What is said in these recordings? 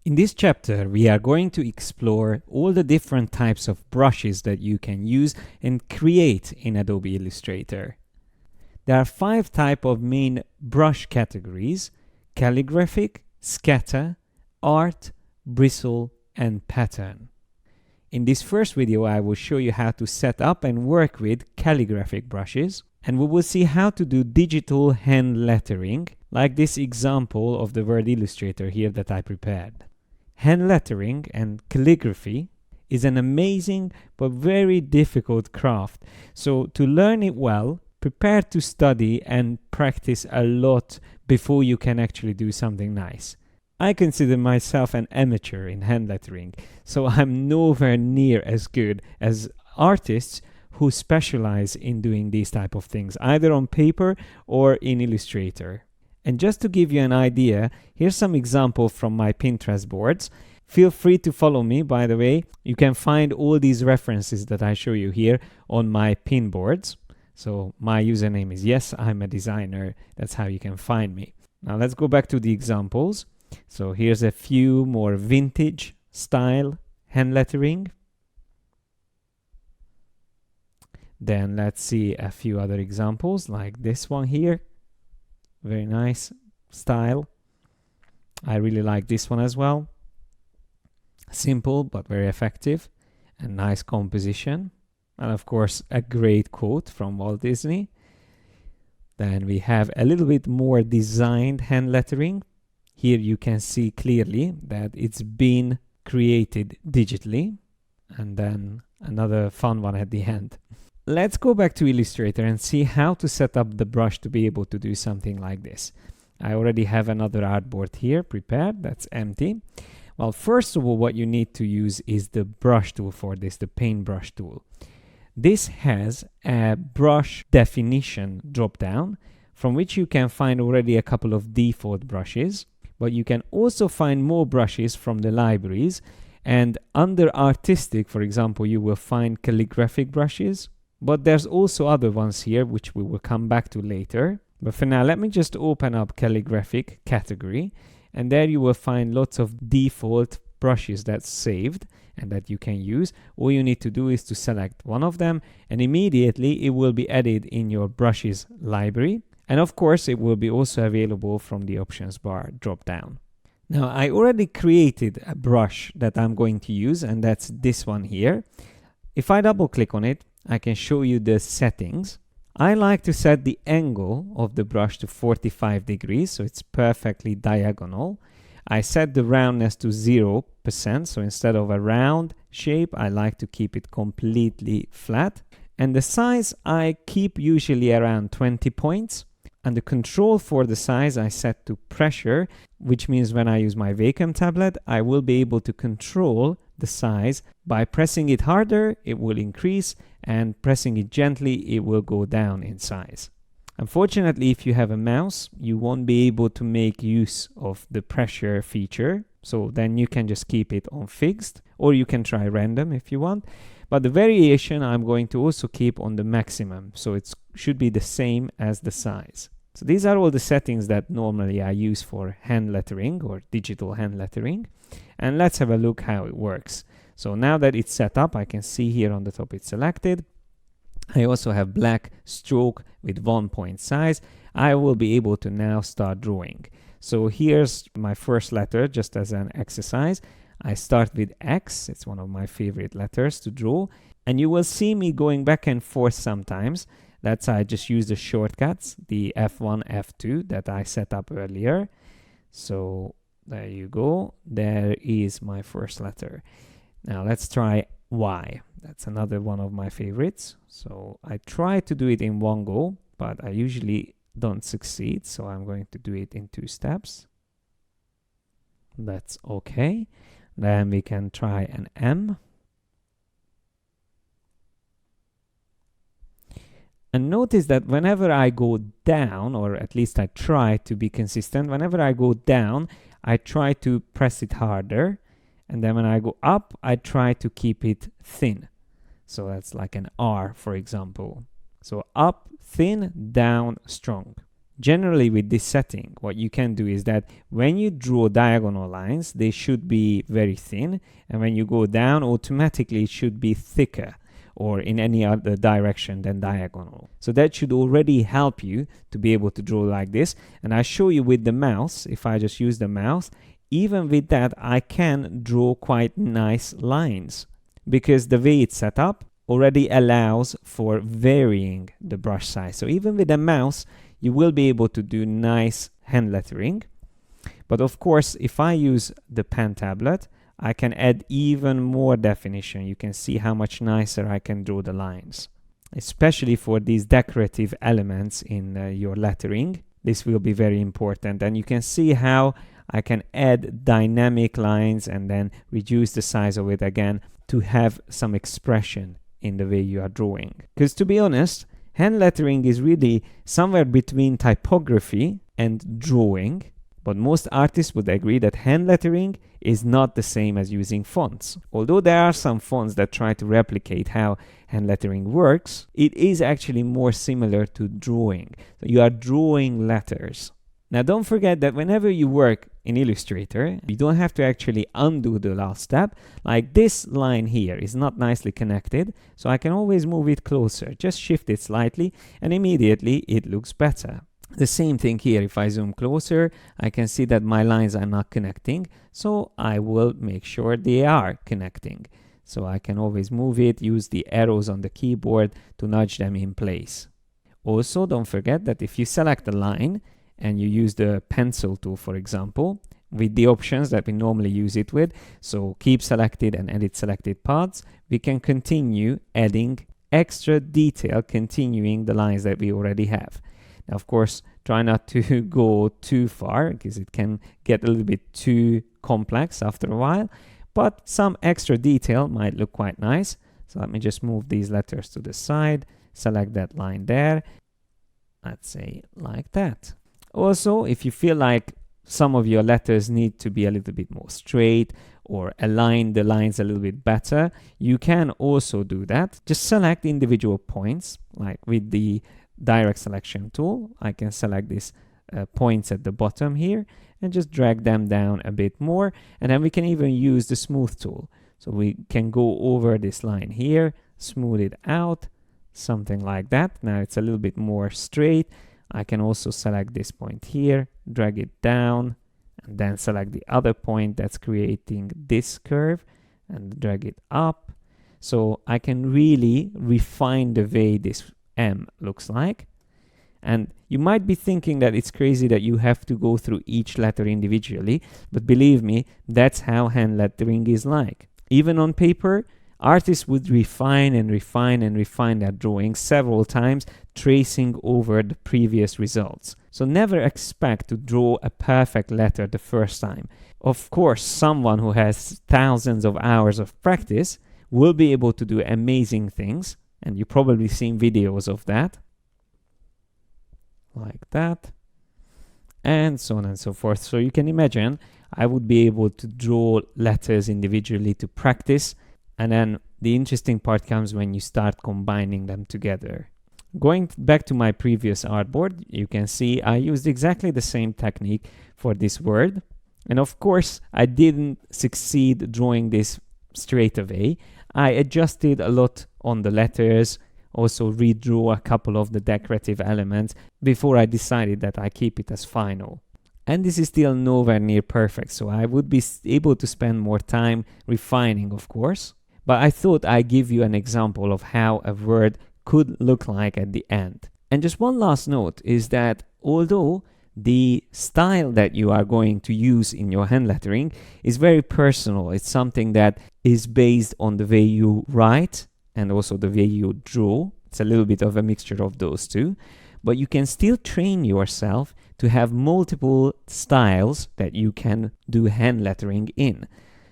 In this chapter, we are going to explore all the different types of brushes that you can use and create in Adobe Illustrator. There are 5 types of main brush categories: calligraphic, scatter, art, bristle, and pattern. In this first video, I will show you how to set up and work with calligraphic brushes, and we will see how to do digital hand lettering, like this example of the word Illustrator here that I prepared. Hand lettering and calligraphy is an amazing but very difficult craft, so to learn it well, prepare to study and practice a lot before you can actually do something nice. I consider myself an amateur in hand lettering, so I'm nowhere near as good as artists who specialize in doing these type of things, either on paper or in Illustrator. And just to give you an idea, here's some example from my Pinterest boards. Feel free to follow me, by the way. You can find all these references that I show you here on my pin boards. So my username is Yes, I'm a Designer. That's how you can find me. Now let's go back to the examples. So here's a few more vintage style hand lettering. Then let's see a few other examples like this one here. Very nice style. I really like this one as well. Simple but very effective and nice composition. And of course a great quote from Walt Disney. Then we have a little bit more designed hand lettering. Here you can see clearly that it's been created digitally. And then another fun one at the end. Let's go back to Illustrator and see how to set up the brush to be able to do something like this. I already have another artboard here prepared that's empty. Well, first of all, what you need to use is the brush tool for this, the paintbrush tool. This has a brush definition drop down from which you can find already a couple of default brushes, but you can also find more brushes from the libraries. And under artistic, for example, you will find calligraphic brushes. But there's also other ones here, which we will come back to later. But for now, let me just open up calligraphic category. And there you will find lots of default brushes that's saved and that you can use. All you need to do is to select one of them, and immediately it will be added in your brushes library. And of course, it will be also available from the options bar drop down. Now, I already created a brush that I'm going to use, and that's this one here. If I double click on it, I can show you the settings. I like to set the angle of the brush to 45 degrees, so it's perfectly diagonal. I set the roundness to 0%, so instead of a round shape, I like to keep it completely flat. And the size I keep usually around 20 points. And the control for the size I set to pressure, which means when I use my Wacom tablet, I will be able to control the size. By pressing it harder, it will increase, and pressing it gently, it will go down in size. Unfortunately, if you have a mouse, you won't be able to make use of the pressure feature. So then you can just keep it on fixed, or you can try random if you want. But the variation I'm going to also keep on the maximum, so it should be the same as the size. So these are all the settings that normally I use for hand lettering or digital hand lettering. And let's have a look how it works. So now that it's set up, I can see here on the top it's selected. I also have black stroke with 1 point size. I will be able to now start drawing. So here's my first letter just as an exercise. I start with X. It's one of my favorite letters to draw. And you will see me going back and forth sometimes. That's I just use the shortcuts, the F1, F2 that I set up earlier. So there you go. There is my first letter. Now let's try Y. That's another one of my favorites. So I try to do it in one go, but I usually don't succeed. So I'm going to do it in 2 steps. That's okay. Then we can try an M. And notice that whenever I go down, or at least I try to be consistent, whenever I go down, I try to press it harder. And then when I go up, I try to keep it thin. So that's like an R, for example. So up, thin, down, strong. Generally with this setting, what you can do is that when you draw diagonal lines, they should be very thin, and when you go down, automatically it should be thicker or in any other direction than diagonal. So that should already help you to be able to draw like this. And I show you with the mouse, if I just use the mouse, even with that, I can draw quite nice lines because the way it's set up already allows for varying the brush size. So even with the mouse, you will be able to do nice hand lettering. But of course, if I use the pen tablet, I can add even more definition. You can see how much nicer I can draw the lines, especially for these decorative elements in your lettering. This will be very important, and you can see how I can add dynamic lines and then reduce the size of it again to have some expression in the way you are drawing. Because to be honest, hand lettering is really somewhere between typography and drawing, but most artists would agree that hand lettering is not the same as using fonts. Although there are some fonts that try to replicate how hand lettering works, it is actually more similar to drawing. So you are drawing letters. Now don't forget that whenever you work in Illustrator, you don't have to actually undo the last step. Like this line here is not nicely connected, so I can always move it closer. Just shift it slightly and immediately it looks better. The same thing here, if I zoom closer, I can see that my lines are not connecting, so I will make sure they are connecting. So I can always move it, use the arrows on the keyboard to nudge them in place. Also, don't forget that if you select a line and you use the pencil tool, for example, with the options that we normally use it with, so keep selected and edit selected parts, we can continue adding extra detail, continuing the lines that we already have. Now, of course, try not to go too far because it can get a little bit too complex after a while, but some extra detail might look quite nice. So let me just move these letters to the side, select that line there, let's say like that. Also, if you feel like some of your letters need to be a little bit more straight or align the lines a little bit better, you can also do that. Just select individual points, like with the direct selection tool. I can select these points at the bottom here and just drag them down a bit more, and then we can even use the smooth tool. So we can go over this line here, smooth it out, something like that. Now it's a little bit more straight. I can also select this point here, drag it down, and then select the other point that's creating this curve and drag it up. So I can really refine the way this M looks like. And you might be thinking that it's crazy that you have to go through each letter individually, but believe me, that's how hand lettering is like. Even on paper, artists would refine and refine and refine their drawings several times, tracing over the previous results. So never expect to draw a perfect letter the first time. Of course, someone who has thousands of hours of practice will be able to do amazing things, and you've probably seen videos of that, like that, and so on and so forth. So you can imagine I would be able to draw letters individually to practice, and then the interesting part comes when you start combining them together. Going back to my previous artboard, you can see I used exactly the same technique for this word, and of course I didn't succeed drawing this straight away. I adjusted a lot on the letters, also redrew a couple of the decorative elements before I decided that I keep it as final. And this is still nowhere near perfect, so I would be able to spend more time refining, of course. But I thought I'd give you an example of how a word could look like at the end. And just one last note is that although the style that you are going to use in your hand lettering is very personal, it's something that is based on the way you write and also the way you draw. It's a little bit of a mixture of those two, but you can still train yourself to have multiple styles that you can do hand lettering in.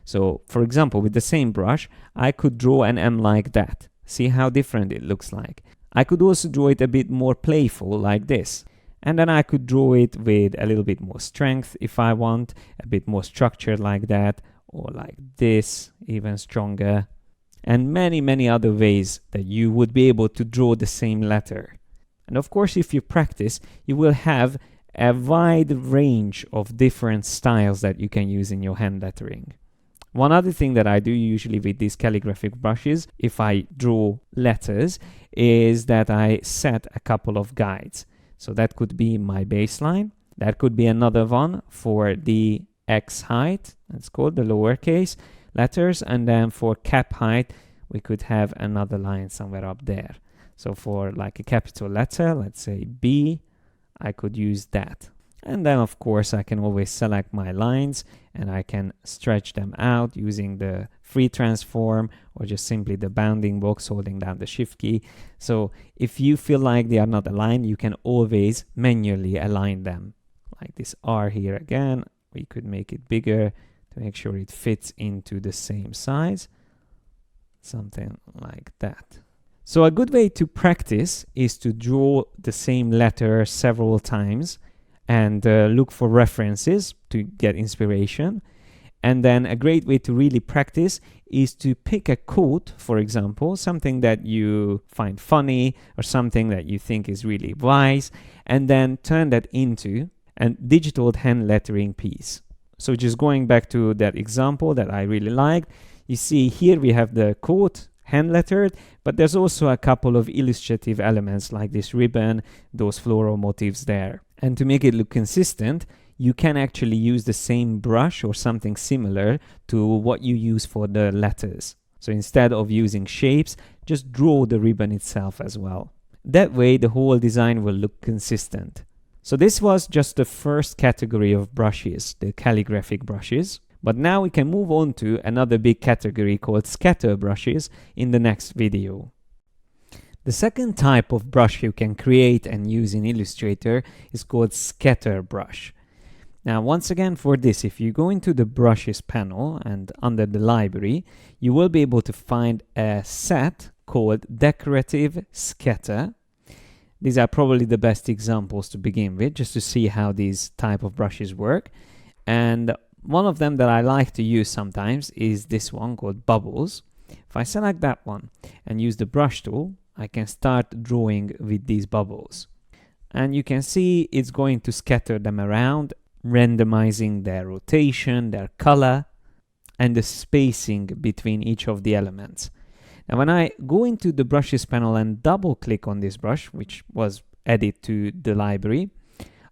So, for example, with the same brush, I could draw an M like that. See how different it looks like. I could also draw it a bit more playful like this. And then I could draw it with a little bit more strength if I want, a bit more structured like that, or like this, even stronger. And many, many other ways that you would be able to draw the same letter. And of course, if you practice, you will have a wide range of different styles that you can use in your hand lettering. One other thing that I do usually with these calligraphic brushes, if I draw letters, is that I set a couple of guides. So that could be my baseline. That could be another one for the X height. That's called the lowercase letters. And then for cap height, we could have another line somewhere up there. So for like a capital letter, let's say B, I could use that. And then of course I can always select my lines and I can stretch them out using the free transform or just simply the bounding box holding down the shift key. So if you feel like they are not aligned, you can always manually align them. Like this R here again, we could make it bigger to make sure it fits into the same size. Something like that. So a good way to practice is to draw the same letter several times and look for references to get inspiration. And then a great way to really practice is to pick a quote, for example, something that you find funny or something that you think is really wise, and then turn that into a digital hand lettering piece. So just going back to that example that I really liked, you see here we have the quote hand lettered, but there's also a couple of illustrative elements like this ribbon, those floral motifs there. And to make it look consistent, you can actually use the same brush or something similar to what you use for the letters. So instead of using shapes, just draw the ribbon itself as well. That way the whole design will look consistent. So this was just the first category of brushes, the calligraphic brushes. But now we can move on to another big category called scatter brushes in the next video. The second type of brush you can create and use in Illustrator is called scatter brush. Now once again for this, if you go into the brushes panel and under the library, you will be able to find a set called decorative scatter. These are probably the best examples to begin with, just to see how these type of brushes work. And one of them that I like to use sometimes is this one called bubbles. If I select that one and use the brush tool, I can start drawing with these bubbles. And you can see it's going to scatter them around, randomizing their rotation, their color, and the spacing between each of the elements. Now when I go into the brushes panel and double click on this brush, which was added to the library,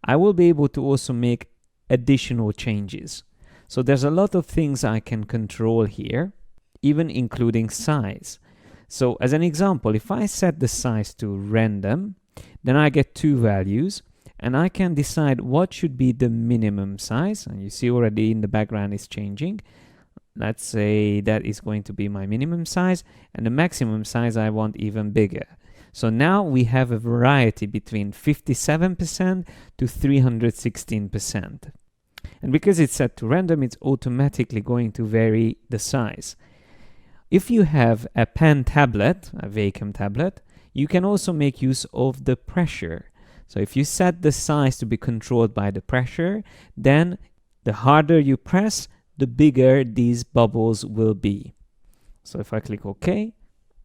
I will be able to also make additional changes. So there's a lot of things I can control here, even including size. So as an example, if I set the size to random, then I get two values and I can decide what should be the minimum size. And you see already in the background is changing. Let's say that is going to be my minimum size, and the maximum size I want even bigger. So now we have a variety between 57% to 316%. And because it's set to random, it's automatically going to vary the size. If you have a pen tablet, a Wacom tablet, you can also make use of the pressure. So if you set the size to be controlled by the pressure, then the harder you press, the bigger these bubbles will be. So if I click OK,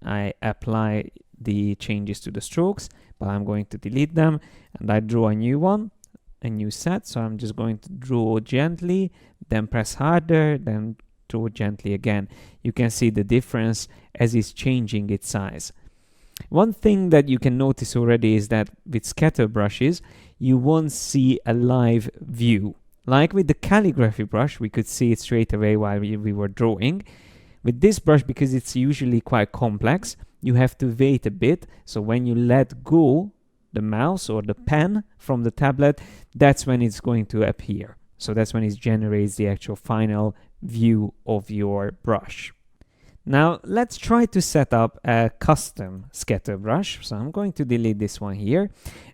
I apply the changes to the strokes, but I'm going to delete them and I draw a new one. A new set, so I'm just going to draw gently, then press harder, then draw gently again. You can see the difference as it's changing its size. One thing that you can notice already is that with scatter brushes, you won't see a live view. Like with the calligraphy brush, we could see it straight away while we were drawing. With this brush, because it's usually quite complex, you have to wait a bit. So when you let go the mouse or the pen from the tablet, that's when it's going to appear. So that's when it generates the actual final view of your brush. Now let's try to set up a custom scatter brush. So I'm going to delete this one here,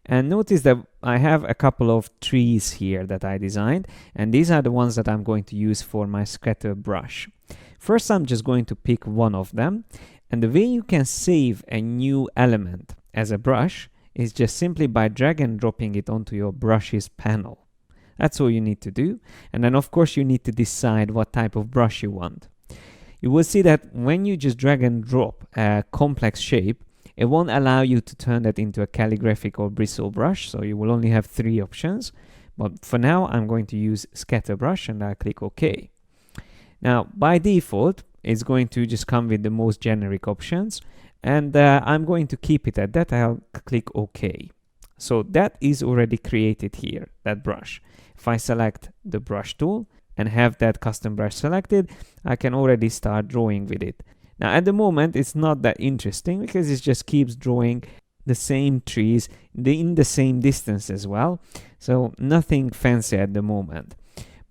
and notice that I have a couple of trees here that I designed, and these are the ones that I'm going to use for my scatter brush. First, I'm just going to pick one of them, and the way you can save a new element as a brush is just simply by drag and dropping it onto your brushes panel. That's all you need to do. And then of course you need to decide what type of brush you want. You will see that when you just drag and drop a complex shape, It won't allow you to turn that into a calligraphic or bristle brush, so you will only have 3 options. But for now, I'm going to use scatter brush, and I'll click OK. Now, by default, it's going to just come with the most generic options, and I'm going to keep it at that. I'll click OK. So that is already created here, that brush. If I select the brush tool and have that custom brush selected, I can already start drawing with it. Now at the moment it's not that interesting because it just keeps drawing the same trees in the same distance as well. So nothing fancy at the moment.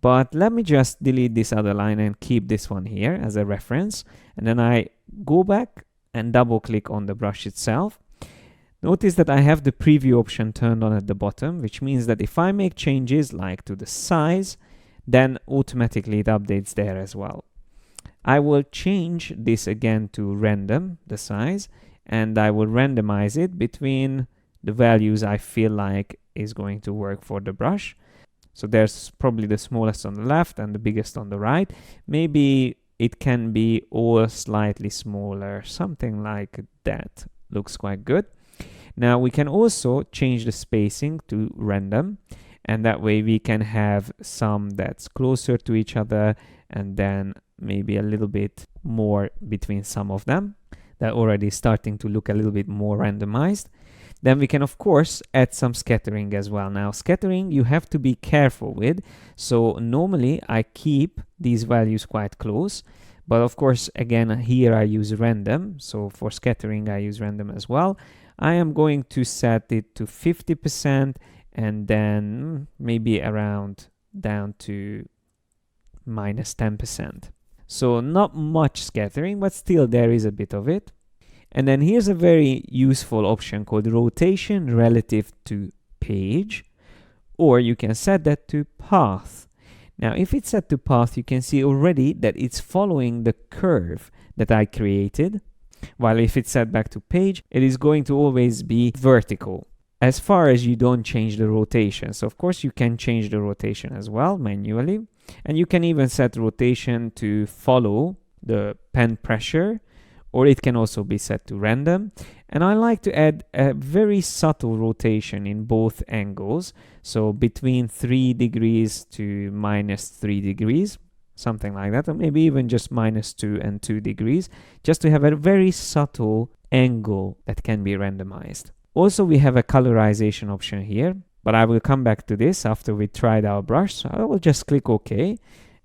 But let me just delete this other line and keep this one here as a reference. And then I go back and double click on the brush itself. Notice that I have the preview option turned on at the bottom, which means that if I make changes like to the size, then automatically it updates there as well. I will change this again to random, the size, and I will randomize it between the values I feel like is going to work for the brush. So there's probably the smallest on the left and the biggest on the right. Maybe it can be all slightly smaller, something like that. Looks quite good. Now we can also change the spacing to random, and that way we can have some that's closer to each other and then maybe a little bit more between some of them. That already starting to look a little bit more randomized. Then we can of course add some scattering as well. Now scattering you have to be careful with. So normally I keep these values quite close, but of course again here I use random. So for scattering I use random as well. I am going to set it to 50% and then maybe around down to minus 10%. So not much scattering, but still there is a bit of it. And then here's a very useful option called rotation relative to page, or you can set that to path. Now if it's set to path, you can see already that it's following the curve that I created, while if it's set back to page, it is going to always be vertical as far as you don't change the rotation. So of course you can change the rotation as well manually, and you can even set rotation to follow the pen pressure, or it can also be set to random. And I like to add a very subtle rotation in both angles, so between 3 degrees to minus 3 degrees, something like that, or maybe even just minus 2 and 2 degrees, just to have a very subtle angle that can be randomized. Also, we have a colorization option here, but I will come back to this after we tried our brush. So I will just click OK,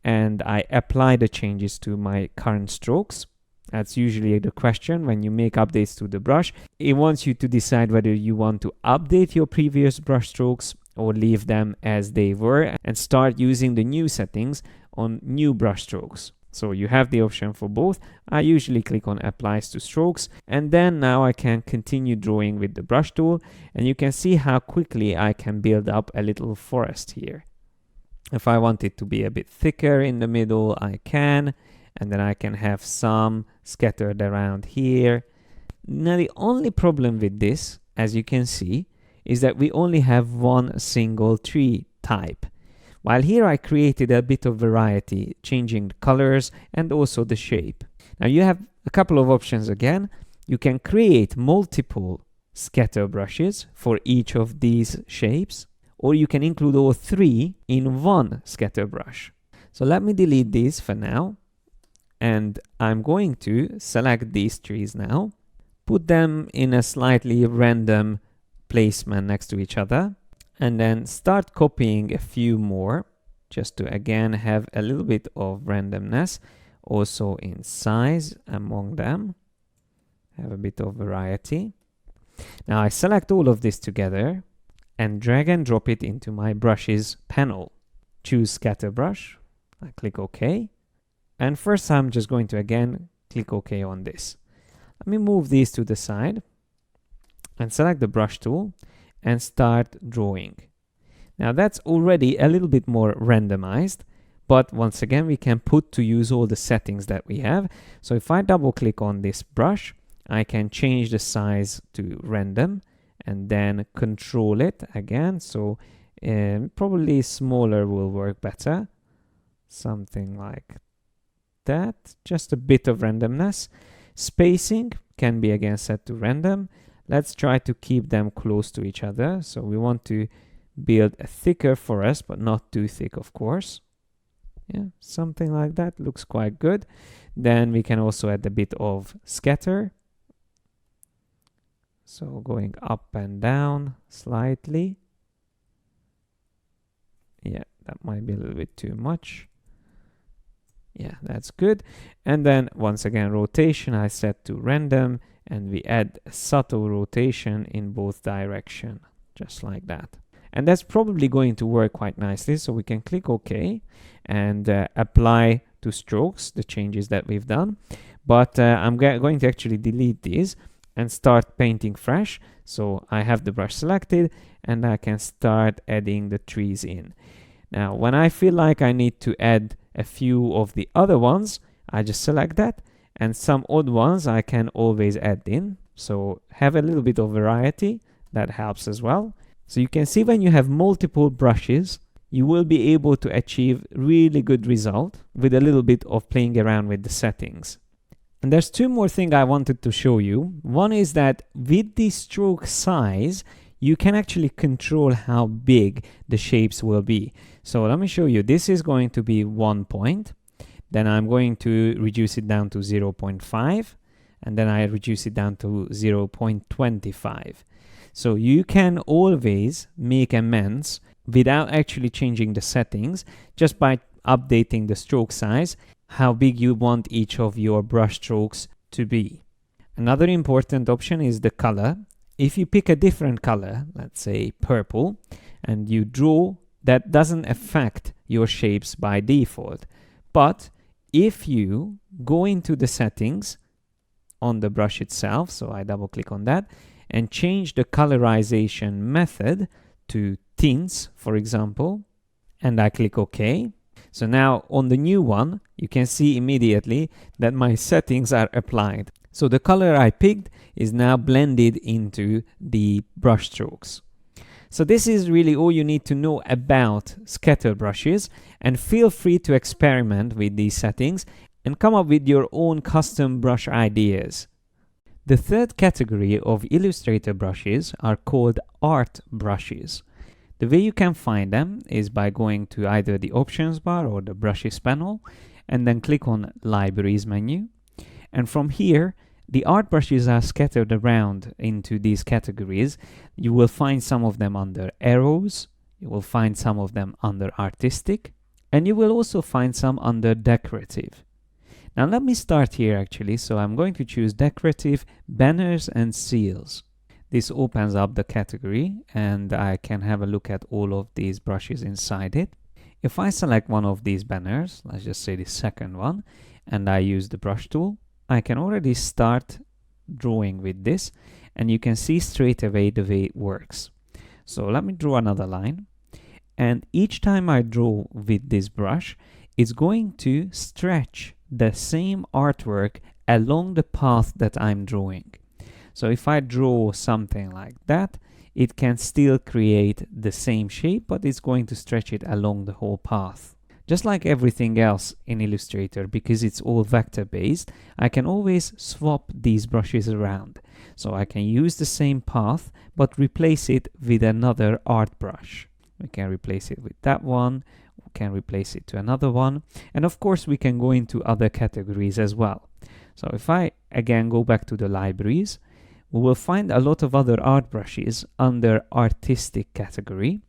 and I apply the changes to my current strokes. That's usually the question when you make updates to the brush. It wants you to decide whether you want to update your previous brush strokes or leave them as they were and start using the new settings on new brush strokes. So you have the option for both. I usually click on applies to strokes, and then now I can continue drawing with the brush tool, and you can see how quickly I can build up a little forest here. If I want it to be a bit thicker in the middle, I can, and then I can have some scattered around here. Now the only problem with this, as you can see, is that we only have one single tree type. While here I created a bit of variety, changing the colors and also the shape. Now you have a couple of options again. You can create multiple scatter brushes for each of these shapes, or you can include all 3 in one scatter brush. So let me delete these for now, and I'm going to select these trees now, put them in a slightly random placement next to each other, and then start copying a few more just to again have a little bit of randomness also in size among them, have a bit of variety. Now I select all of this together and drag and drop it into my brushes panel. Choose scatter brush, I click OK, and first I'm just going to again click OK on this. Let me move these to the side and select the brush tool and start drawing. Now that's already a little bit more randomized, but once again we can put to use all the settings that we have. So if I double click on this brush, I can change the size to random and then control it again. So probably smaller will work better, something like that, just a bit of randomness. Spacing, can be again set to random. Let's try to keep them close to each other. So we want to build a thicker forest, but not too thick, of course. Yeah, something like that looks quite good. Then we can also add a bit of scatter. So going up and down slightly. Yeah, that might be a little bit too much. Yeah, that's good. And then once again, rotation I set to random, and we add a subtle rotation in both directions, just like that. And that's probably going to work quite nicely. So we can click OK and apply to strokes the changes that we've done. But I'm going to actually delete these and start painting fresh. So I have the brush selected and I can start adding the trees in. Now, when I feel like I need to add a few of the other ones, I just select that, and some odd ones I can always add in. So have a little bit of variety, that helps as well. So you can see when you have multiple brushes, you will be able to achieve really good result with a little bit of playing around with the settings. And there's two more things I wanted to show you. One is that with the stroke size, you can actually control how big the shapes will be. So let me show you. This is going to be 1 point. Then I'm going to reduce it down to 0.5. And then I reduce it down to 0.25. So you can always make amends without actually changing the settings, just by updating the stroke size, how big you want each of your brush strokes to be. Another important option is the color. If you pick a different color, let's say purple, and you draw, that doesn't affect your shapes by default. But if you go into the settings on the brush itself, so I double click on that, and change the colorization method to tints, for example, and I click OK. So now on the new one, you can see immediately that my settings are applied. So the color I picked is now blended into the brush strokes. So this is really all you need to know about scatter brushes, and feel free to experiment with these settings and come up with your own custom brush ideas. The third category of Illustrator brushes are called art brushes. The way you can find them is by going to either the options bar or the brushes panel, and then click on libraries menu. And from here, the art brushes are scattered around into these categories. You will find some of them under arrows, you will find some of them under artistic, and you will also find some under decorative. Now let me start here actually. So I'm going to choose decorative, banners and seals. This opens up the category and I can have a look at all of these brushes inside it. If I select one of these banners, let's just say the second one, and I use the brush tool, I can already start drawing with this, and you can see straight away the way it works. So let me draw another line, and each time I draw with this brush, it's going to stretch the same artwork along the path that I'm drawing. So if I draw something like that, it can still create the same shape, but it's going to stretch it along the whole path. Just like everything else in Illustrator, because it's all vector based, I can always swap these brushes around. So I can use the same path, but replace it with another art brush. We can replace it with that one, we can replace it to another one, and of course we can go into other categories as well. So if I again go back to the libraries, we will find a lot of other art brushes under artistic category.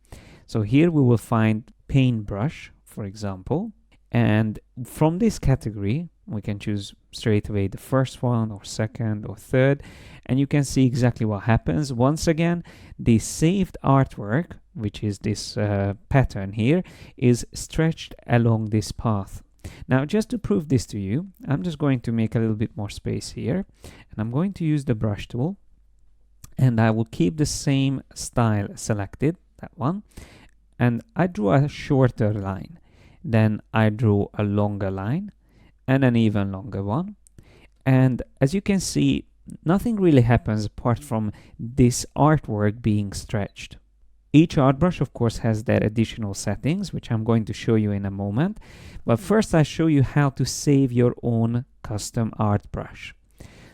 So here we will find paintbrush, for example, and from this category we can choose straight away the first one or second or third, and you can see exactly what happens. Once again, the saved artwork, which is this pattern here, is stretched along this path. Now just to prove this to you, I'm just going to make a little bit more space here, and I'm going to use the brush tool, and I will keep the same style selected, that one, and I draw a shorter line. Then I draw a longer line and an even longer one. And as you can see, nothing really happens apart from this artwork being stretched. Each art brush, of course, has their additional settings, which I'm going to show you in a moment. But first, I show you how to save your own custom art brush.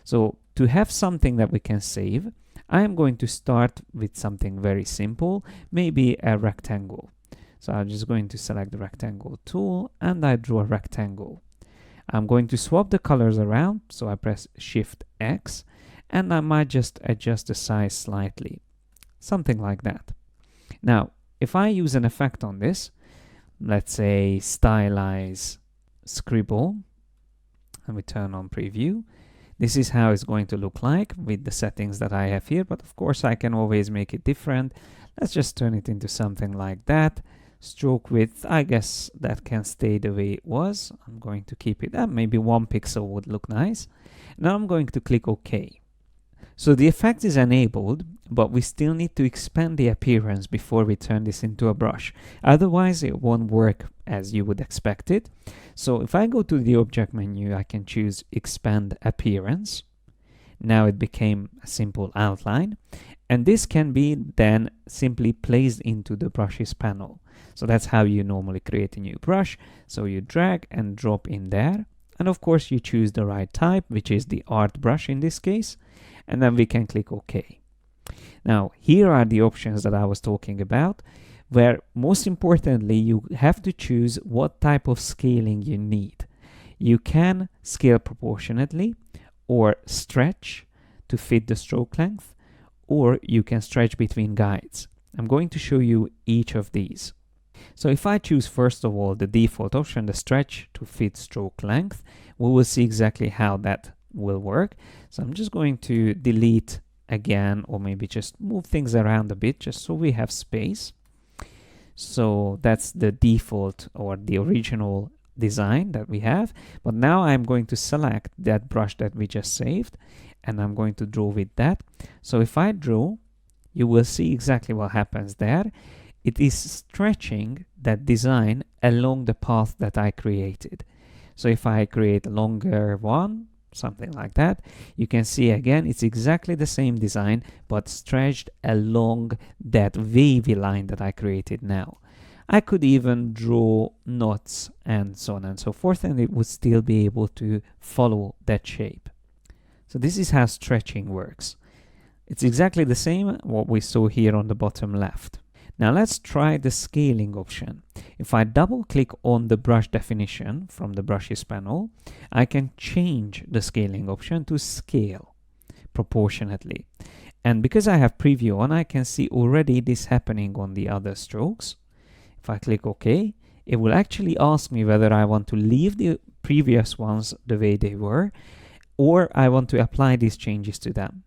So to have something that we can save, I am going to start with something very simple, maybe a rectangle. So I'm just going to select the rectangle tool and I draw a rectangle. I'm going to swap the colors around, so I press Shift X and I might just adjust the size slightly, something like that. Now, if I use an effect on this, let's say stylize scribble, and we turn on preview, this is how it's going to look like with the settings that I have here, but of course I can always make it different. Let's just turn it into something like that. Stroke width, I guess that can stay the way it was. I'm going to keep it, maybe 1 pixel would look nice. Now I'm going to click OK. So the effect is enabled, but we still need to expand the appearance before we turn this into a brush. Otherwise, it won't work as you would expect it. So if I go to the object menu, I can choose Expand Appearance. Now it became a simple outline. And this can be then simply placed into the brushes panel. So that's how you normally create a new brush. So you drag and drop in there. And of course, you choose the right type, which is the art brush in this case. And then we can click OK. Now, here are the options that I was talking about, where most importantly, you have to choose what type of scaling you need. You can scale proportionately or stretch to fit the stroke length, or you can stretch between guides. I'm going to show you each of these. So if I choose first of all the default option, the stretch to fit stroke length, we will see exactly how that will work. So I'm just going to delete again, or maybe just move things around a bit just so we have space. So that's the default or the original design that we have. But now I'm going to select that brush that we just saved and I'm going to draw with that. So if I draw, you will see exactly what happens there. It is stretching that design along the path that I created. So if I create a longer one, something like that, you can see again it's exactly the same design but stretched along that wavy line that I created now. I could even draw knots and so on and so forth, and it would still be able to follow that shape. So this is how stretching works. It's exactly the same what we saw here on the bottom left. Now let's try the scaling option. If I double click on the brush definition from the brushes panel, I can change the scaling option to scale proportionately. And because I have preview on, I can see already this happening on the other strokes. If I click OK, it will actually ask me whether I want to leave the previous ones the way they were, or I want to apply these changes to them.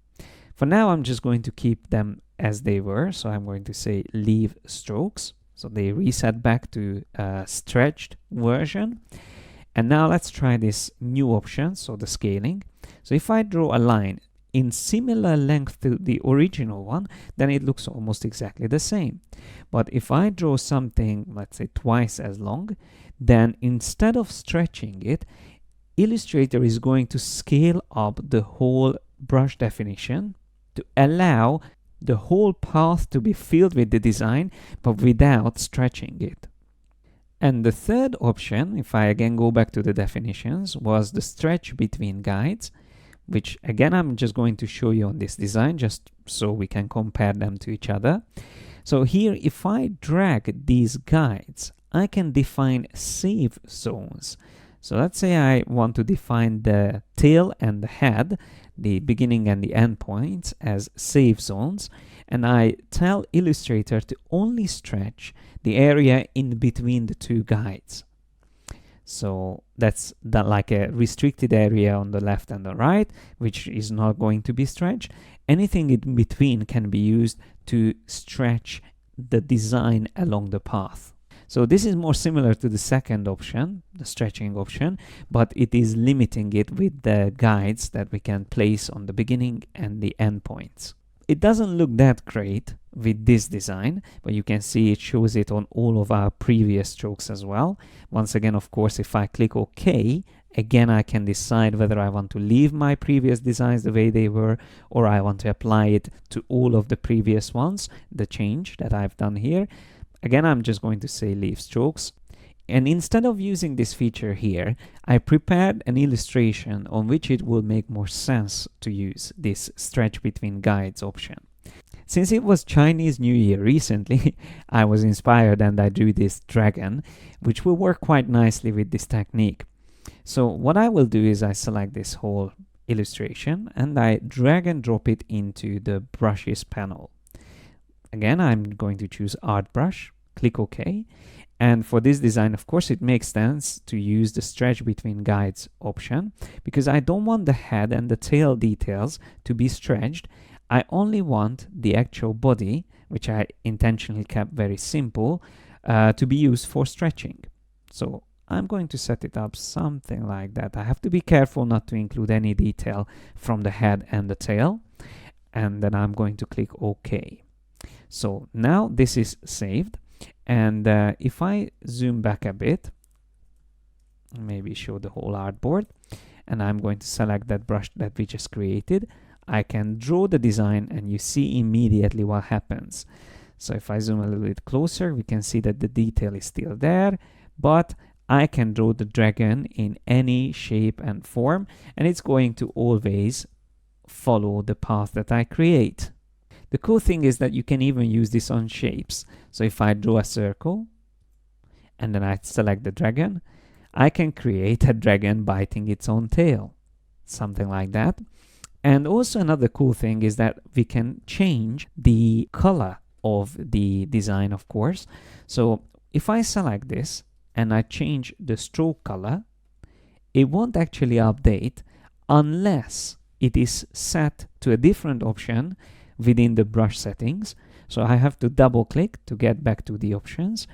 For now, I'm just going to keep them as they were. So I'm going to say leave strokes. So they reset back to a stretched version. And now let's try this new option, so the scaling. So if I draw a line in similar length to the original one, then it looks almost exactly the same. But if I draw something, let's say twice as long, then instead of stretching it, Illustrator is going to scale up the whole brush definition to allow the whole path to be filled with the design, but without stretching it. And the third option, if I again go back to the definitions, was the stretch between guides, which again I'm just going to show you on this design just so we can compare them to each other. So here, if I drag these guides, I can define save zones. So let's say I want to define the tail and the head, the beginning and the end points as save zones, and I tell Illustrator to only stretch the area in between the two guides. So that's like a restricted area on the left and the right, which is not going to be stretched. Anything in between can be used to stretch the design along the path. So this is more similar to the second option, the stretching option, but it is limiting it with the guides that we can place on the beginning and the end points. It doesn't look that great with this design, but you can see it shows it on all of our previous strokes as well. Once again, of course, if I click OK, again I can decide whether I want to leave my previous designs the way they were, or I want to apply it to all of the previous ones, the change that I've done here. Again, I'm just going to say leave strokes. And instead of using this feature here, I prepared an illustration on which it will make more sense to use this stretch between guides option. Since it was Chinese New Year recently, I was inspired and I drew this dragon, which will work quite nicely with this technique. So what I will do is I select this whole illustration and I drag and drop it into the brushes panel. Again, I'm going to choose Art Brush, click OK. And for this design, of course, it makes sense to use the stretch between guides option because I don't want the head and the tail details to be stretched. I only want the actual body, which I intentionally kept very simple, to be used for stretching. So I'm going to set it up something like that. I have to be careful not to include any detail from the head and the tail. And then I'm going to click OK. So now this is saved. And if I zoom back a bit, maybe show the whole artboard, and I'm going to select that brush that we just created, I can draw the design and you see immediately what happens. So if I zoom a little bit closer, we can see that the detail is still there, but I can draw the dragon in any shape and form, and it's going to always follow the path that I create. The cool thing is that you can even use this on shapes. So if I draw a circle and then I select the dragon, I can create a dragon biting its own tail, something like that. And also another cool thing is that we can change the color of the design, of course. So if I select this and I change the stroke color, it won't actually update unless it is set to a different option within the brush settings. So I have to double click to get back to the options,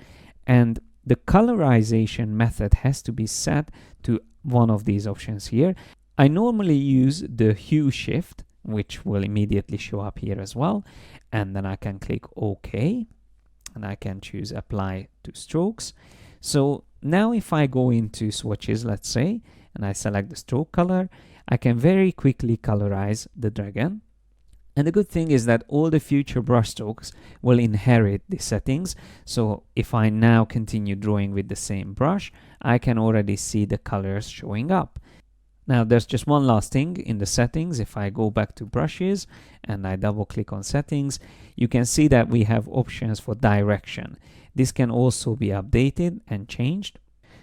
and the colorization method has to be set to one of these options here. I normally use the hue shift, which will immediately show up here as well, and then I can click OK and I can choose apply to strokes. So now if I go into swatches, let's say, and I select the stroke color, I can very quickly colorize the dragon. And the good thing is that all the future brushstrokes will inherit the settings. So if I now continue drawing with the same brush, I can already see the colors showing up. Now there's just one last thing in the settings. If I go back to brushes and I double click on settings, you can see that we have options for direction. This can also be updated and changed.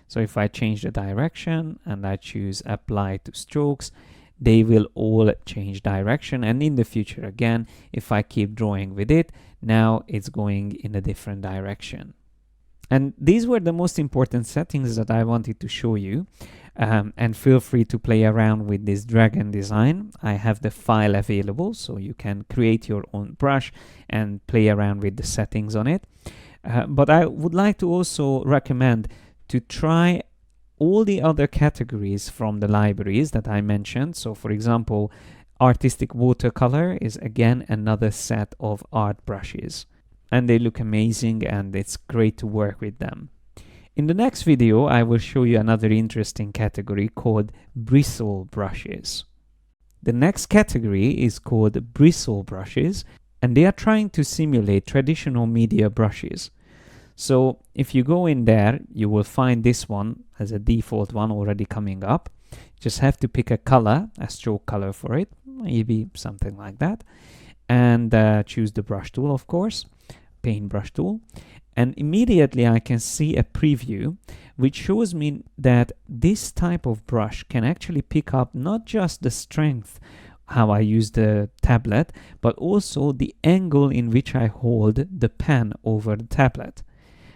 So if I change the direction and I choose apply to strokes, they will all change direction, and in the future again, if I keep drawing with it, now it's going in a different direction. And these were the most important settings that I wanted to show you, and feel free to play around with this dragon design. I have the file available, so you can create your own brush and play around with the settings on it. But I would like to also recommend to try all the other categories from the libraries that I mentioned. So for example, artistic watercolor is again another set of art brushes, and they look amazing and it's great to work with them. In the next video, I will show you another interesting category called bristle brushes. The next category is called bristle brushes, and they are trying to simulate traditional media brushes. So if you go in there, you will find this one as a default one already coming up. Just have to pick a color, a stroke color for it, maybe something like that, and choose the brush tool, of course, paintbrush tool. And immediately I can see a preview which shows me that this type of brush can actually pick up not just the strength, how I use the tablet, but also the angle in which I hold the pen over the tablet.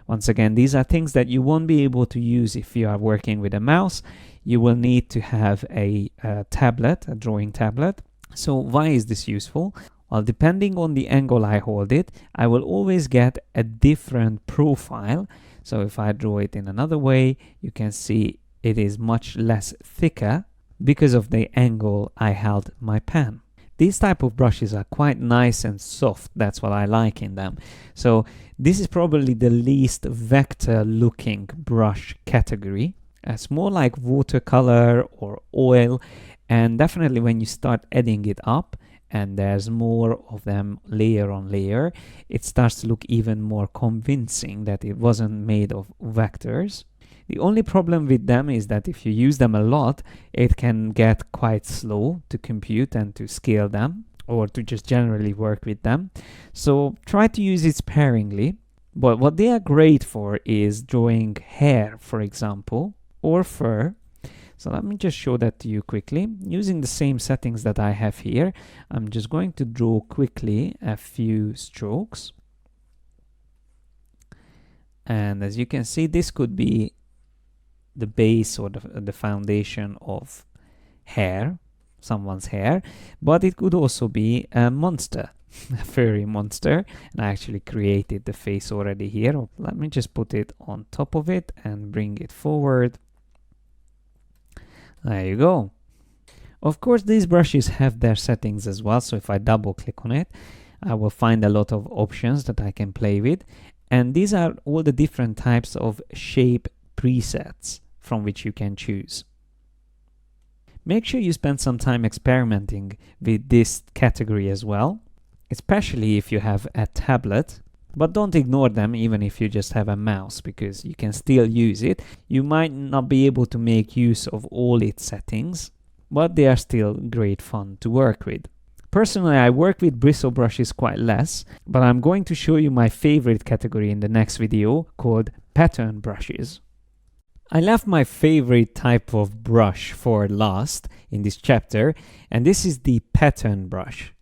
Once again, these are things that you won't be able to use if you are working with a mouse. You will need to have a tablet, a drawing tablet. So why is this useful? Well, depending on the angle I hold it, I will always get a different profile. So if I draw it in another way, you can see it is much less thicker because of the angle I held my pen. These type of brushes are quite nice and soft. That's what I like in them. So this is probably the least vector looking brush category. It's more like watercolor or oil, and definitely when you start adding it up and there's more of them layer on layer, it starts to look even more convincing that it wasn't made of vectors. The only problem with them is that if you use them a lot, it can get quite slow to compute and to scale them, or to just generally work with them. So try to use it sparingly. But what they are great for is drawing hair, for example, or fur. So let me just show that to you quickly. Using the same settings that I have here, I'm just going to draw quickly a few strokes. And as you can see, this could be the base or the foundation of hair, someone's hair, but it could also be a monster, a furry monster. And I actually created the face already here. Let me just put it on top of it and bring it forward. There you go. Of course, these brushes have their settings as well, so if I double click on it, I will find a lot of options that I can play with. And these are all the different types of shape presets from which you can choose. Make sure you spend some time experimenting with this category as well, especially if you have a tablet. But don't ignore them even if you just have a mouse, because you can still use it. You might not be able to make use of all its settings, but they are still great fun to work with. Personally, I work with bristle brushes quite less, but I'm going to show you my favorite category in the next video, called pattern brushes. I left my favorite type of brush for last in this chapter, and this is the pattern brush.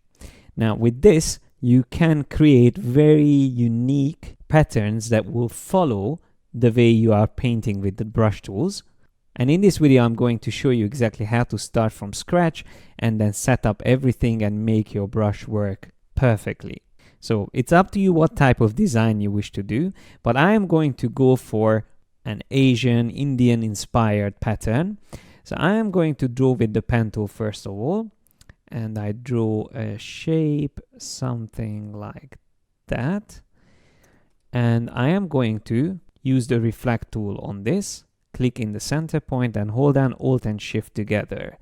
Now with this, you can create very unique patterns that will follow the way you are painting with the brush tools. And in this video, I'm going to show you exactly how to start from scratch and then set up everything and make your brush work perfectly. So it's up to you what type of design you wish to do, but I am going to go for an Asian, Indian inspired pattern. So I am going to draw with the pen tool first of all. And I draw a shape, something like that. And I am going to use the reflect tool on this, click in the center point and hold down Alt and Shift together.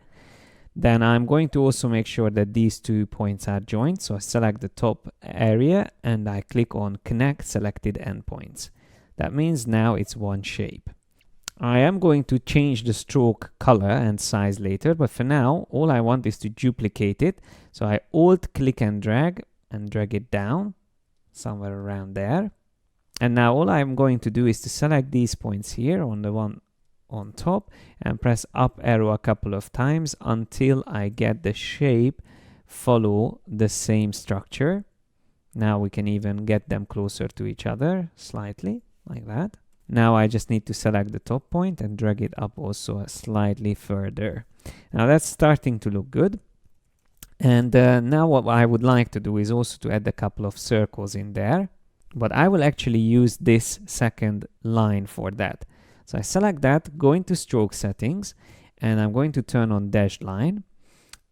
Then I'm going to also make sure that these 2 points are joined. So I select the top area and I click on Connect Selected Endpoints. That means now it's one shape. I am going to change the stroke color and size later, but for now, all I want is to duplicate it. So I Alt click and drag it down somewhere around there. And now all I'm going to do is to select these points here on the one on top and press up arrow a couple of times until I get the shape follow the same structure. Now we can even get them closer to each other slightly like that. Now I just need to select the top point and drag it up also slightly further. Now that's starting to look good. And now what I would like to do is also to add a couple of circles in there. But I will actually use this second line for that. So I select that, go into stroke settings, and I'm going to turn on dashed line.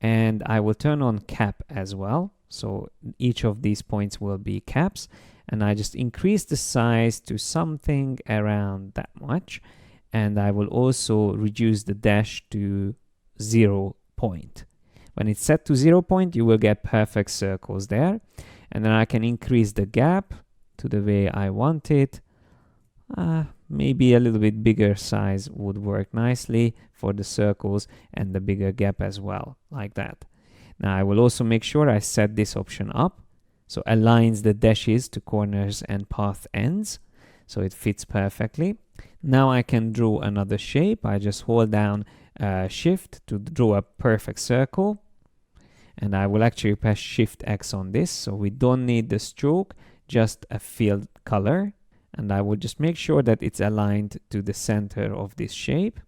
And I will turn on cap as well. So each of these points will be caps. And I just increase the size to something around that much. And I will also reduce the dash to 0 point. When it's set to 0 point, you will get perfect circles there. And then I can increase the gap to the way I want it. Maybe a little bit bigger size would work nicely for the circles and the bigger gap as well, like that. Now I will also make sure I set this option up. So aligns the dashes to corners and path ends. So it fits perfectly. Now I can draw another shape. I just hold down Shift to draw a perfect circle. And I will actually press Shift X on this. So we don't need the stroke, just a filled color. And I will just make sure that it's aligned to the center of this shape.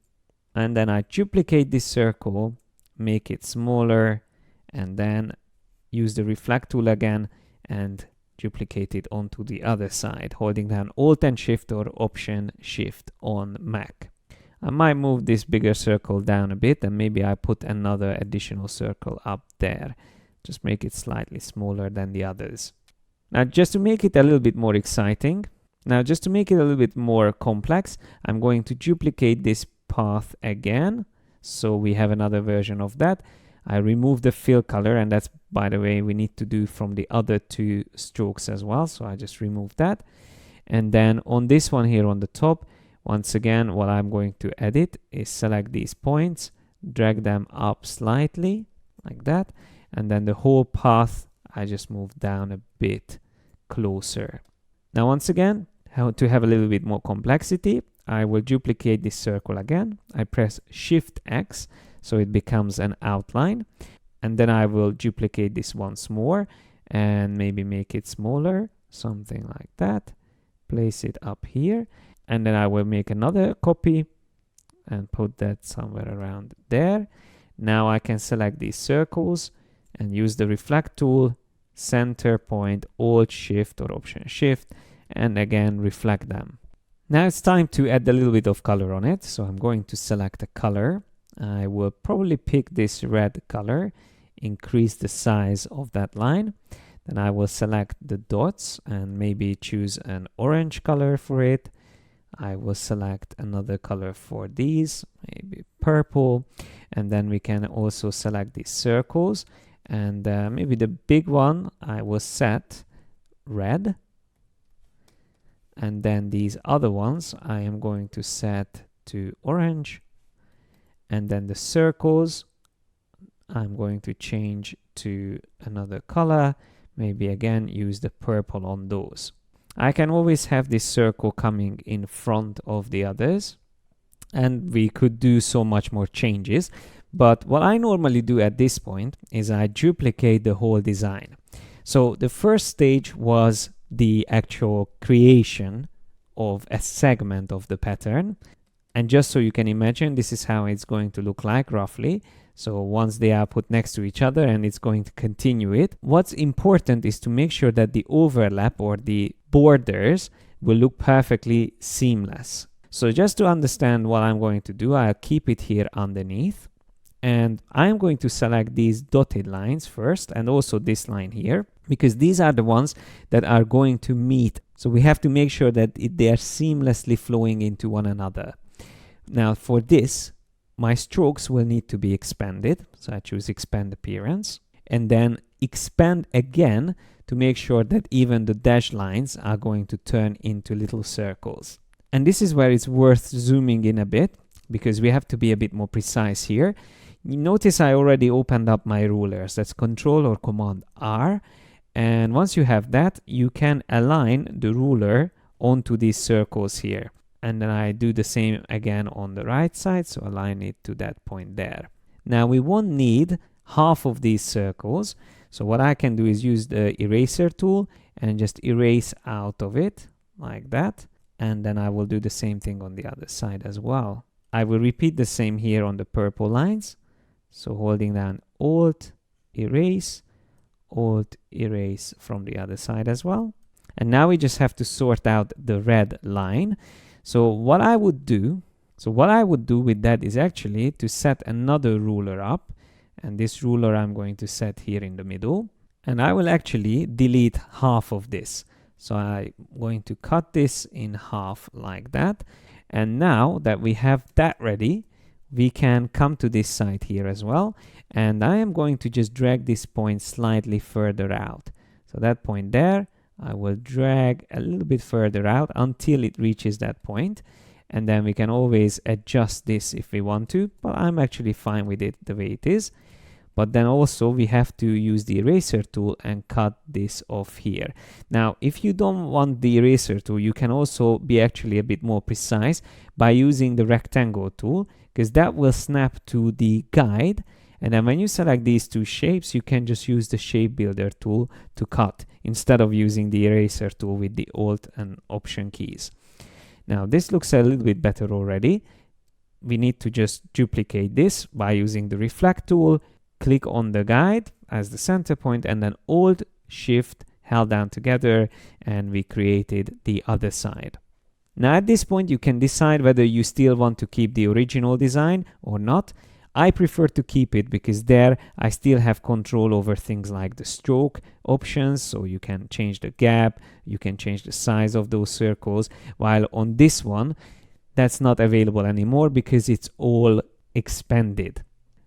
And then I duplicate this circle, make it smaller, and then use the reflect tool again and duplicate it onto the other side, holding down Alt and Shift or Option Shift on Mac. I might move this bigger circle down a bit and maybe I put another additional circle up there. Just make it slightly smaller than the others. Now just to make it a little bit more exciting, just to make it a little bit more complex, I'm going to duplicate this path again. So we have another version of that. I remove the fill color, and that's, by the way, we need to do from the other 2 strokes as well. So I just remove that. And then on this one here on the top, Once again, what I'm going to edit is select these points, drag them up slightly like that, and then the whole path I just move down a bit closer. Now once again, to have a little bit more complexity, I will duplicate this circle again. I press Shift X so it becomes an outline, and then I will duplicate this once more and maybe make it smaller, something like that. Place it up here, and then I will make another copy and put that somewhere around there. Now I can select these circles and use the reflect tool, center point, Alt Shift or Option Shift, and again reflect them. Now it's time to add a little bit of color on it. So I'm going to select a color. I will probably pick this red color, increase the size of that line. Then I will select the dots and maybe choose an orange color for it. I will select another color for these, maybe purple. And then we can also select these circles. And maybe the big one I will set red. And then these other ones I am going to set to orange. And then the circles I'm going to change to another color. Maybe again use the purple on those. I can always have this circle coming in front of the others, and we could do so much more changes. But what I normally do at this point is I duplicate the whole design. So the first stage was the actual creation of a segment of the pattern. And just so you can imagine, this is how it's going to look like roughly. So once they are put next to each other, and it's going to continue it. What's important is to make sure that the overlap or the borders will look perfectly seamless. So just to understand what I'm going to do, I'll keep it here underneath. And I'm going to select these dotted lines first, and also this line here, because these are the ones that are going to meet. So we have to make sure that they are seamlessly flowing into one another. Now for this, my strokes will need to be expanded. So I choose Expand Appearance, and then expand again to make sure that even the dashed lines are going to turn into little circles. And this is where it's worth zooming in a bit, because we have to be a bit more precise here. You notice I already opened up my rulers. That's Control or Command R. And once you have that, you can align the ruler onto these circles here. And then I do the same again on the right side. So align it to that point there. Now we won't need half of these circles. So what I can do is use the eraser tool and just erase out of it like that. And then I will do the same thing on the other side as well. I will repeat the same here on the purple lines. So holding down Alt, Erase from the other side as well. And now we just have to sort out the red line. So what I would do with that is actually to set another ruler up. And this ruler I'm going to set here in the middle. And I will actually delete half of this. So I'm going to cut this in half like that. And now that we have that ready, we can come to this side here as well. And I am going to just drag this point slightly further out. So that point there, I will drag a little bit further out until it reaches that point. And then we can always adjust this if we want to, but I'm actually fine with it the way it is. But then also we have to use the eraser tool and cut this off here. Now, if you don't want the eraser tool, you can also be actually a bit more precise by using the rectangle tool, because that will snap to the guide. And then when you select these two shapes, you can just use the shape builder tool to cut instead of using the eraser tool with the Alt and Option keys. Now this looks a little bit better already. We need to just duplicate this by using the reflect tool, click on the guide as the center point, and then Alt, Shift, held down together, and we created the other side. Now at this point you can decide whether you still want to keep the original design or not. I prefer to keep it because there I still have control over things like the stroke options, so you can change the gap, you can change the size of those circles, while on this one that's not available anymore because it's all expanded.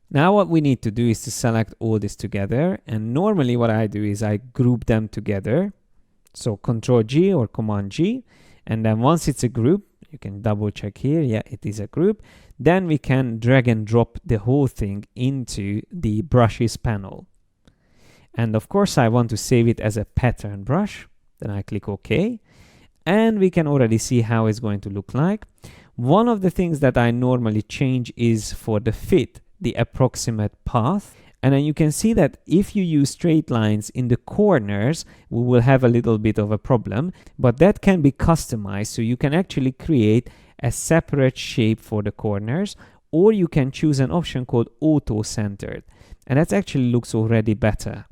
Now what we need to do is to select all this together, and normally what I do is I group them together. So Control G or Command G, and then once it's a group, You can double check here. Yeah, it is a group. Then we can drag and drop the whole thing into the brushes panel. And of course, I want to save it as a pattern brush. Then I click OK. And we can already see how it's going to look like. One of the things that I normally change is for the fit, the approximate path. And then you can see that if you use straight lines in the corners, we will have a little bit of a problem, but that can be customized. So you can actually create a separate shape for the corners, or you can choose an option called auto centered. And that actually looks already better.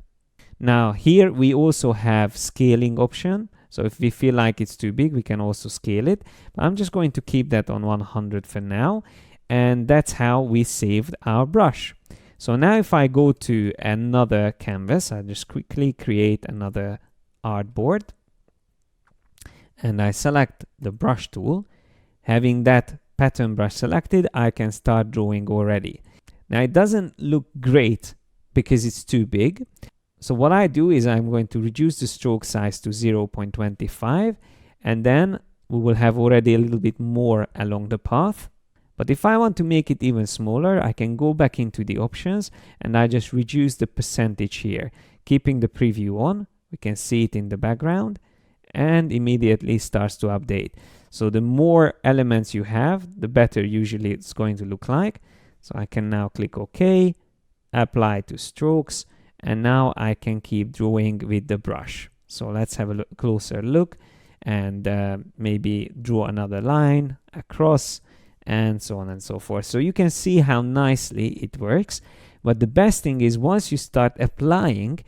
Now here we also have scaling option. So if we feel like it's too big, we can also scale it. But I'm just going to keep that on 100 for now. And that's how we saved our brush. So now if I go to another canvas, I just quickly create another artboard. And I select the brush tool. Having that pattern brush selected, I can start drawing already. Now it doesn't look great because it's too big. So what I do is I'm going to reduce the stroke size to 0.25, and then we will have already a little bit more along the path. But if I want to make it even smaller, I can go back into the options and I just reduce the percentage here. Keeping the preview on, we can see it in the background and immediately starts to update. So the more elements you have, the better usually it's going to look like. So I can now click OK, apply to strokes, and now I can keep drawing with the brush. So let's have a closer look and maybe draw another line across, and so on and so forth. So you can see how nicely it works. But the best thing is once you start applying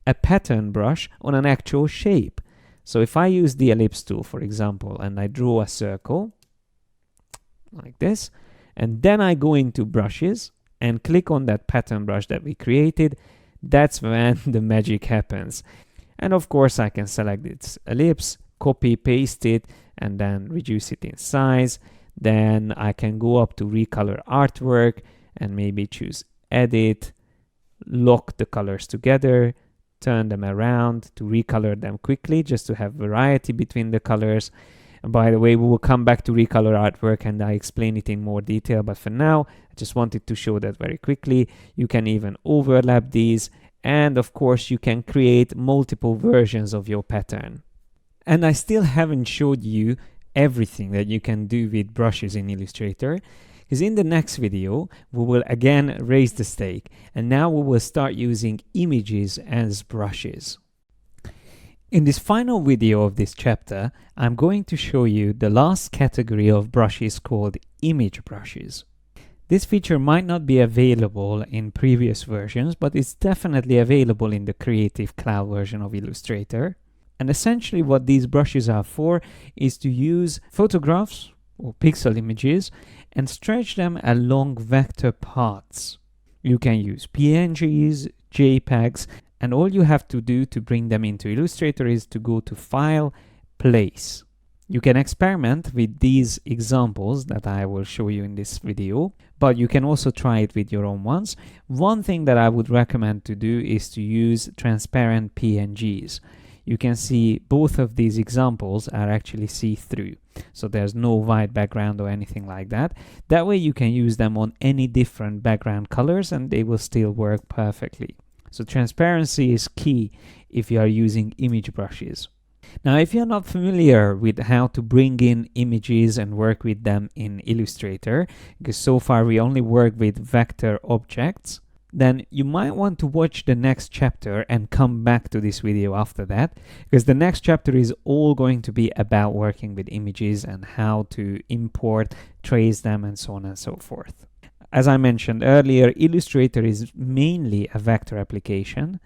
a pattern brush on an actual shape. So if I use the ellipse tool, for example, and I draw a circle like this, and then I go into brushes and click on that pattern brush that we created, that's when the magic happens. And of course I can select this ellipse, copy, paste it, and then reduce it in size. Then I can go up to recolor artwork and maybe choose edit, lock the colors together, turn them around to recolor them quickly just to have variety between the colors. And by the way, we will come back to recolor artwork and I explain it in more detail, but for now I just wanted to show that very quickly. You can even overlap these, and of course you can create multiple versions of your pattern. And I still haven't showed you everything that you can do with brushes in Illustrator, because in the next video we will again raise the stake, and now we will start using images as brushes. In this final video of this chapter, I'm going to show you the last category of brushes called image brushes. This feature might not be available in previous versions, but it's definitely available in the Creative Cloud version of Illustrator. And essentially what these brushes are for is to use photographs or pixel images and stretch them along vector paths. You can use PNGs, JPEGs, and all you have to do to bring them into Illustrator is to go to File, Place. You can experiment with these examples that I will show you in this video, but you can also try it with your own ones. One thing that I would recommend to do is to use transparent PNGs. You can see both of these examples are actually see-through. So there's no white background or anything like that. That way you can use them on any different background colors and they will still work perfectly. So transparency is key if you are using image brushes. Now, if you're not familiar with how to bring in images and work with them in Illustrator, because so far we only work with vector objects, then you might want to watch the next chapter and come back to this video after that, because the next chapter is all going to be about working with images and how to import, trace them, and so on and so forth. As I mentioned earlier, Illustrator is mainly a vector application,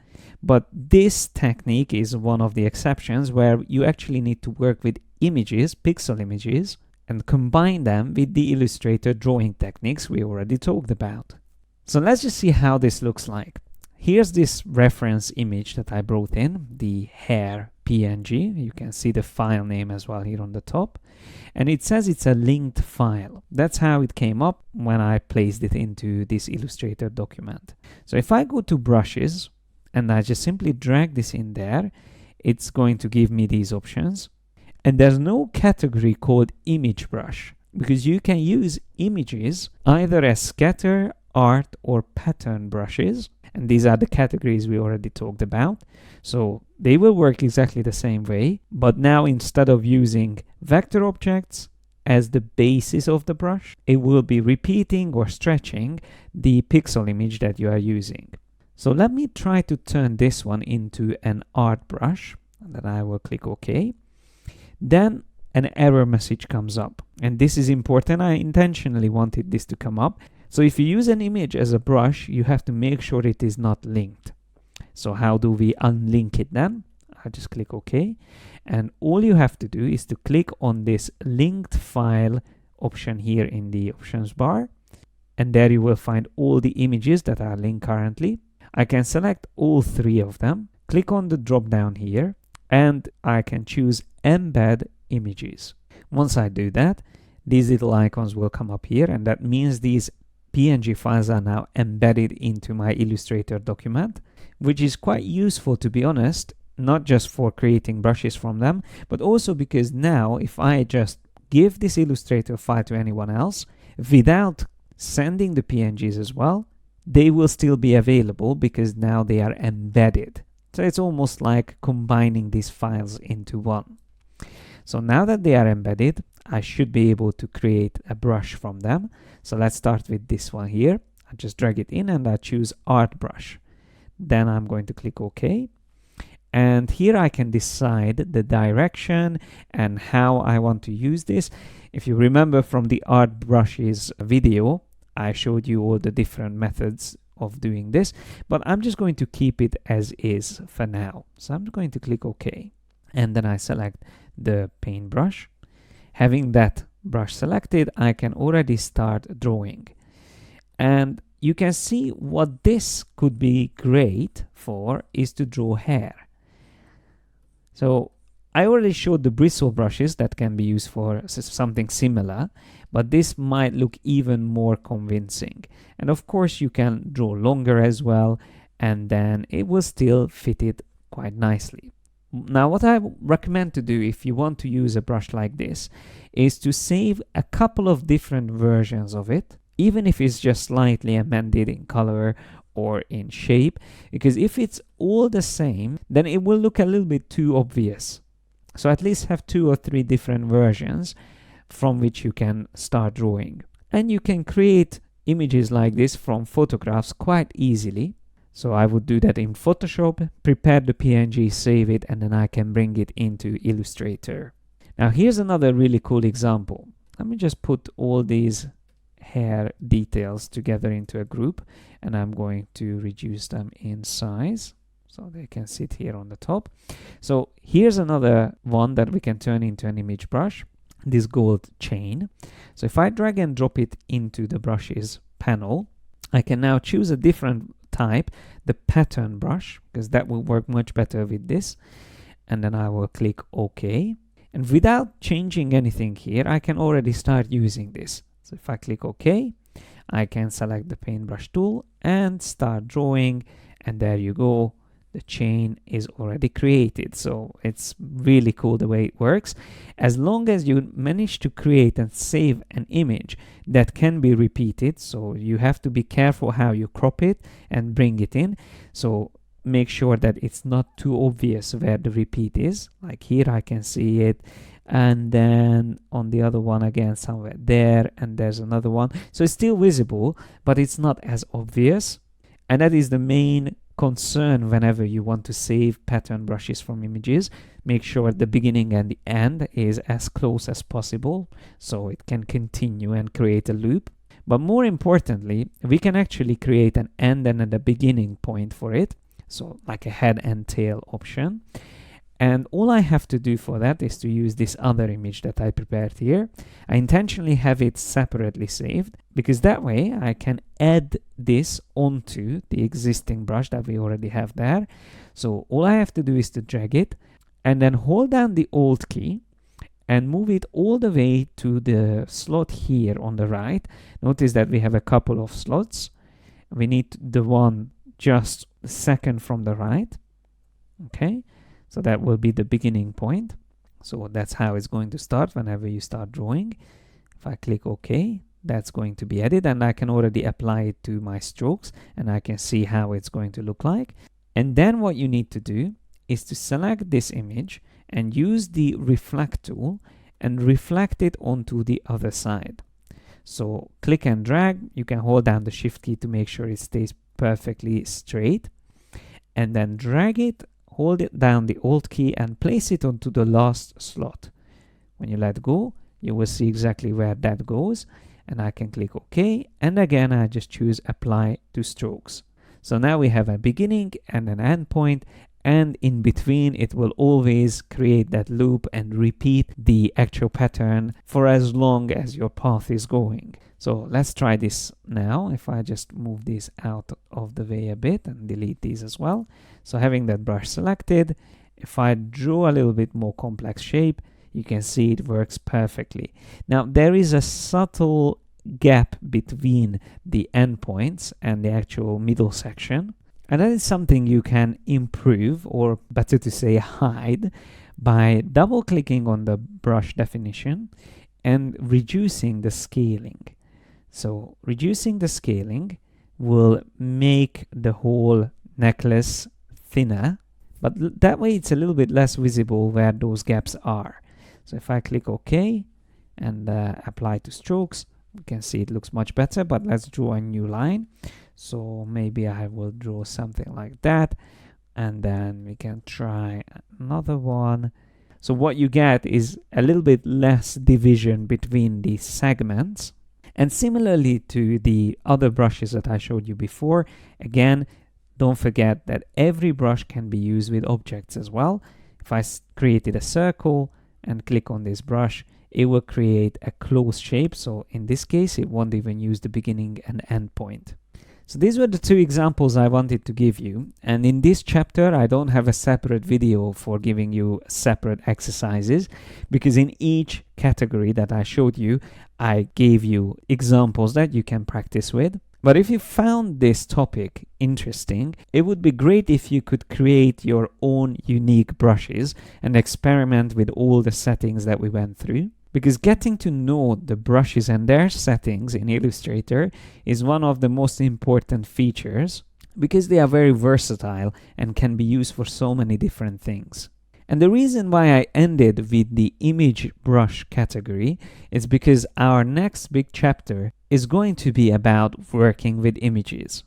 but this technique is one of the exceptions where you actually need to work with images, pixel images, and combine them with the Illustrator drawing techniques we already talked about. So let's just see how this looks like. Here's this reference image that I brought in, the hair PNG. You can see the file name as well here on the top. And it says it's a linked file. That's how it came up when I placed it into this Illustrator document. So if I go to brushes and I just simply drag this in there, it's going to give me these options. And there's no category called image brush, because you can use images either as scatter, art, or pattern brushes. And these are the categories we already talked about. So they will work exactly the same way, but now instead of using vector objects as the basis of the brush, it will be repeating or stretching the pixel image that you are using. So let me try to turn this one into an art brush, and then I will click OK. Then an error message comes up, and this is important. I intentionally wanted this to come up. So if you use an image as a brush, you have to make sure it is not linked. So how do we unlink it then? I just click OK. And all you have to do is to click on this linked file option here in the options bar. And there you will find all the images that are linked currently. I can select all three of them, click on the drop down here, and I can choose embed images. Once I do that, these little icons will come up here, and that means these PNG files are now embedded into my Illustrator document, which is quite useful, to be honest, not just for creating brushes from them, but also because now if I just give this Illustrator file to anyone else without sending the PNGs as well, they will still be available because now they are embedded. So it's almost like combining these files into one. So now that they are embedded, I should be able to create a brush from them. So let's start with this one here. I just drag it in and I choose Art Brush. Then I'm going to click OK. And here I can decide the direction and how I want to use this. If you remember from the Art Brushes video, I showed you all the different methods of doing this, but I'm just going to keep it as is for now. So I'm going to click OK, and then I select the paintbrush. Having that brush selected, I can already start drawing. And you can see what this could be great for is to draw hair. So I already showed the bristle brushes that can be used for something similar, but this might look even more convincing. And of course you can draw longer as well, and then it will still fit it quite nicely. Now what I recommend to do if you want to use a brush like this is to save a couple of different versions of it, even if it's just slightly amended in color or in shape, because if it's all the same, then it will look a little bit too obvious. So at least have 2 or 3 different versions from which you can start drawing. And you can create images like this from photographs quite easily. So I would do that in Photoshop, prepare the PNG, save it, and then I can bring it into Illustrator. Now here's another really cool example. Let me just put all these hair details together into a group, and I'm going to reduce them in size so they can sit here on the top. So here's another one that we can turn into an image brush, this gold chain. So if I drag and drop it into the brushes panel, I can now choose a different type, the pattern brush, because that will work much better with this. And then I will click OK. And without changing anything here, I can already start using this. So if I click OK, I can select the paintbrush tool and start drawing, and there you go. The chain is already created. So it's really cool the way it works. As long as you manage to create and save an image that can be repeated, so you have to be careful how you crop it and bring it in. So make sure that it's not too obvious where the repeat is. Like here I can see it, and then on the other one again somewhere there, and there's another one. So it's still visible, but it's not as obvious. And that is the main concern whenever you want to save pattern brushes from images. Make sure the beginning and the end is as close as possible so it can continue and create a loop. But more importantly, we can actually create an end and a beginning point for it, so like a head and tail option. And all I have to do for that is to use this other image that I prepared here. I intentionally have it separately saved because that way I can add this onto the existing brush that we already have there. So all I have to do is to drag it and then hold down the Alt key and move it all the way to the slot here on the right. Notice that we have a couple of slots. We need the one just second from the right. Okay. So that will be the beginning point. So that's how it's going to start whenever you start drawing. If I click OK, that's going to be added, and I can already apply it to my strokes, and I can see how it's going to look like. And then what you need to do is to select this image and use the reflect tool and reflect it onto the other side. So click and drag. You can hold down the shift key to make sure it stays perfectly straight, and then drag it, hold it down the alt key and place it onto the last slot. When you let go, you will see exactly where that goes, and I can click OK, and again I just choose apply to strokes. So now we have a beginning and an end point, and in between it will always create that loop and repeat the actual pattern for as long as your path is going. So let's try this now. If I just move this out of the way a bit and delete these as well. So having that brush selected, if I draw a little bit more complex shape, you can see it works perfectly. Now there is a subtle gap between the endpoints and the actual middle section, and that is something you can improve, or better to say hide, by double clicking on the brush definition and reducing the scaling. So reducing the scaling will make the whole necklace thinner, but that way it's a little bit less visible where those gaps are. So if I click OK and apply to strokes, you can see it looks much better, but let's draw a new line. So maybe I will draw something like that, and then we can try another one. So what you get is a little bit less division between the segments. And similarly to the other brushes that I showed you before, again, don't forget that every brush can be used with objects as well. If I created a circle and click on this brush, it will create a closed shape. So in this case, it won't even use the beginning and end point. So these were the two examples I wanted to give you. And in this chapter, I don't have a separate video for giving you separate exercises, because in each category that I showed you, I gave you examples that you can practice with. But if you found this topic interesting, it would be great if you could create your own unique brushes and experiment with all the settings that we went through. Because getting to know the brushes and their settings in Illustrator is one of the most important features, because they are very versatile and can be used for so many different things. And the reason why I ended with the image brush category is because our next big chapter is going to be about working with images.